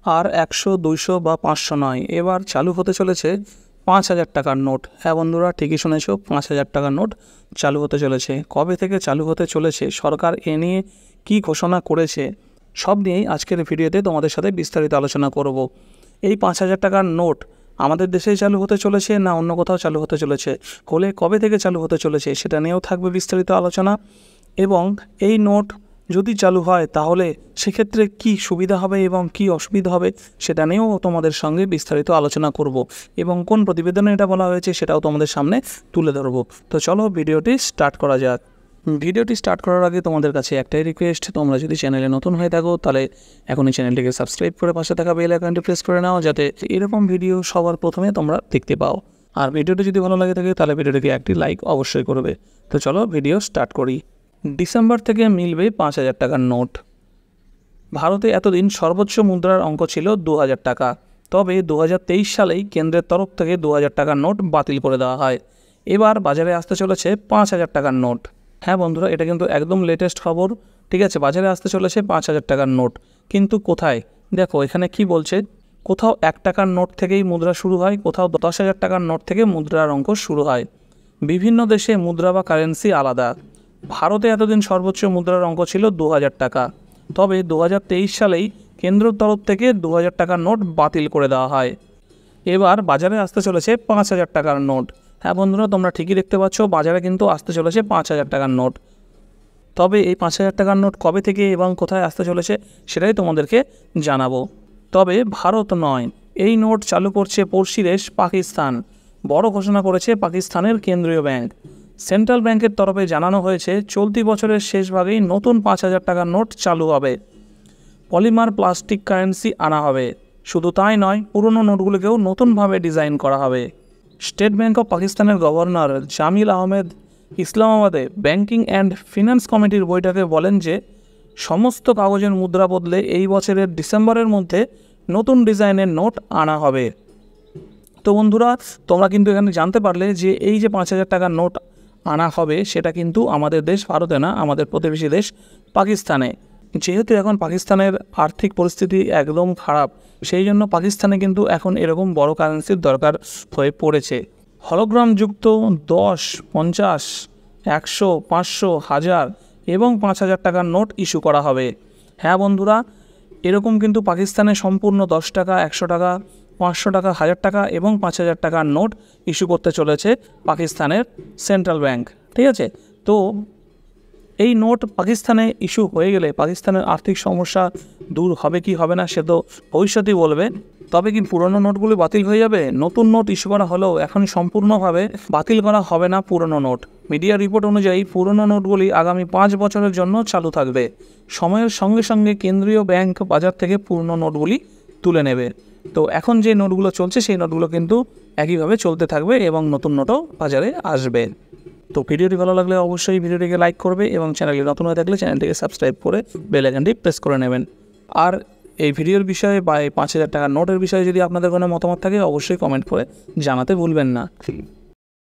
আর 100, 200 বা 500 নয়, এবার চালু হতে চলেছে 5,000 টাকার নোট। হ্যাঁ বন্ধুরা, ঠিকই শুনেছ, 5,000 টাকার নোট চালু হতে চলেছে। কবে থেকে চালু হতে চলেছে, সরকার এ নিয়ে কী ঘোষণা করেছে, সব নিয়েই আজকের ভিডিওতে তোমাদের সাথে বিস্তারিত আলোচনা করব। এই 5,000 টাকার নোট আমাদের দেশেই চালু হতে চলেছে না অন্য কোথাও চালু হতে চলেছে, হলে কবে থেকে চালু হতে চলেছে সেটা নিয়েও থাকবে বিস্তারিত আলোচনা। এবং এই নোট যদি চালু হয় তাহলে সেক্ষেত্রে কি সুবিধা হবে এবং কি অসুবিধা হবে সেটা নিয়েও তোমাদের সঙ্গে বিস্তারিত আলোচনা করব, এবং কোন প্রতিবেদনে এটা বলা হয়েছে সেটাও তোমাদের সামনে তুলে ধরব। তো চলো ভিডিওটি স্টার্ট করা যাক। ভিডিওটি স্টার্ট করার আগে তোমাদের কাছে একটাই রিকোয়েস্ট, তোমরা যদি চ্যানেলে নতুন হয়ে থাকো তাহলে এখনই চ্যানেলটিকে সাবস্ক্রাইব করে পাশে থাকা বেল আইকনটি প্রেস করে নাও, যাতে এরকম ভিডিও সবার প্রথমে তোমরা দেখতে পাও। আর ভিডিওটি যদি ভালো লাগে থাকে তাহলে ভিডিওটিকে একটি লাইক অবশ্যই করবে। তো চলো ভিডিও স্টার্ট করি। ডিসেম্বর থেকে মিলবে 5,000 টাকার নোট। ভারতে এতদিন সর্বোচ্চ মুদ্রার অঙ্ক ছিল 2,000 টাকা, তবে 2023 সালেই কেন্দ্রের তরফ থেকে 2,000 টাকার নোট বাতিল করে দেওয়া হয়। এবার বাজারে আসতে চলেছে 5,000 টাকার নোট। হ্যাঁ বন্ধুরা, এটা কিন্তু একদম লেটেস্ট খবর, ঠিক আছে। বাজারে আসতে চলেছে 5,000 টাকার নোট, কিন্তু কোথায়? দেখো এখানে কি বলছে, কোথাও 1 টাকার নোট থেকেই মুদ্রা শুরু হয়, কোথাও 10,000 টাকার নোট থেকে মুদ্রার অঙ্ক শুরু হয়। বিভিন্ন দেশে মুদ্রা বা কারেন্সি আলাদা। ভারতে এতদিন সর্বোচ্চ মুদ্রার অঙ্ক ছিল 2,000 টাকা, তবে 2023 সালেই কেন্দ্রের তরফ থেকে 2,000 টাকার নোট বাতিল করে দেওয়া হয়। এবার বাজারে আসতে চলেছে 5,000 টাকার নোট। হ্যাঁ বন্ধুরা, তোমরা ঠিকই দেখতে পাচ্ছ, বাজারে কিন্তু আসতে চলেছে 5,000 টাকার নোট। তবে এই 5,000 টাকার নোট কবে থেকে এবং কোথায় আসতে চলেছে সেটাই তোমাদেরকে জানাবো। তবে ভারত নয়, এই নোট চালু করছে পড়শি দেশ পাকিস্তান। বড় ঘোষণা করেছে পাকিস্তানের কেন্দ্রীয় ব্যাংক। সেন্ট্রাল ব্যাংকের তরফে জানানো হয়েছে চলতি বছরের শেষ ভাগেই নতুন 5,000 টাকার নোট চালু হবে। পলিমার প্লাস্টিক কারেন্সি আনা হবে। শুধু তাই নয়, পুরনো নোটগুলিকেও নতুনভাবে ডিজাইন করা হবে। স্টেট ব্যাংক অফ পাকিস্তানের গভর্নর জামিল আহমেদ ইসলামাবাদে ব্যাংকিং অ্যান্ড ফিনান্স কমিটির বৈঠকে বলেন যে সমস্ত কাগজের মুদ্রা বদলে এই বছরের ডিসেম্বরের মধ্যে নতুন ডিজাইনের নোট আনা হবে। তো বন্ধুরা, তোমরা কিন্তু এখানে জানতে পারলে যে এই যে 5,000 টাকার নোট আনা হবে সেটা কিন্তু আমাদের দেশ ভারতে না, আমাদের প্রতিবেশী দেশ পাকিস্তানে। যেহেতু এখন পাকিস্তানের আর্থিক পরিস্থিতি একদম খারাপ, সেই জন্য পাকিস্তানে কিন্তু এখন এরকম বড় কারেন্সির দরকার হয়ে পড়েছে। হলোগ্রামযুক্ত 10, 50, 100, 500, 1000 এবং 5,000 টাকার নোট ইস্যু করা হবে। হ্যাঁ বন্ধুরা, এরকম কিন্তু পাকিস্তানে সম্পূর্ণ 10 টাকা, 100 টাকা, 500 টাকা, 1000 টাকা এবং 5,000 টাকার নোট ইস্যু করতে চলেছে পাকিস্তানের সেন্ট্রাল ব্যাংক, ঠিক আছে। তো এই নোট পাকিস্তানে ইস্যু হয়ে গেলে পাকিস্তানের আর্থিক সমস্যা দূর হবে কি হবে না সে তো ভবিষ্যতই বলবে। তবে কি পুরনো নোটগুলি বাতিল হয়ে যাবে? নতুন নোট ইস্যু করা হলেও এখন সম্পূর্ণভাবে বাতিল করা হবে না পুরনো নোট। মিডিয়া রিপোর্ট অনুযায়ী পুরনো নোটগুলি আগামী 5 বছরের জন্য চালু থাকবে। সময়ের সঙ্গে সঙ্গে কেন্দ্রীয় ব্যাংক বাজার থেকে পুরনো নোটগুলি তুলে নেবে। তো এখন যে নোটগুলো চলছে সেই নোটগুলো কিন্তু একইভাবে চলতে থাকবে এবং নতুন নোটও বাজারে আসবে। তো ভিডিওটি ভালো লাগলে অবশ্যই ভিডিওটিকে লাইক করবে এবং চ্যানেলে নতুন হয়ে থাকলে চ্যানেলটিকে সাবস্ক্রাইব করে বেল আইকনটি প্রেস করে নেবেন। আর এই ভিডিওর বিষয়ে বা এই 5,000 টাকার নোটের বিষয়ে যদি আপনাদের কোনো মতামত থাকে অবশ্যই কমেন্ট করে জানাতে ভুলবেন না।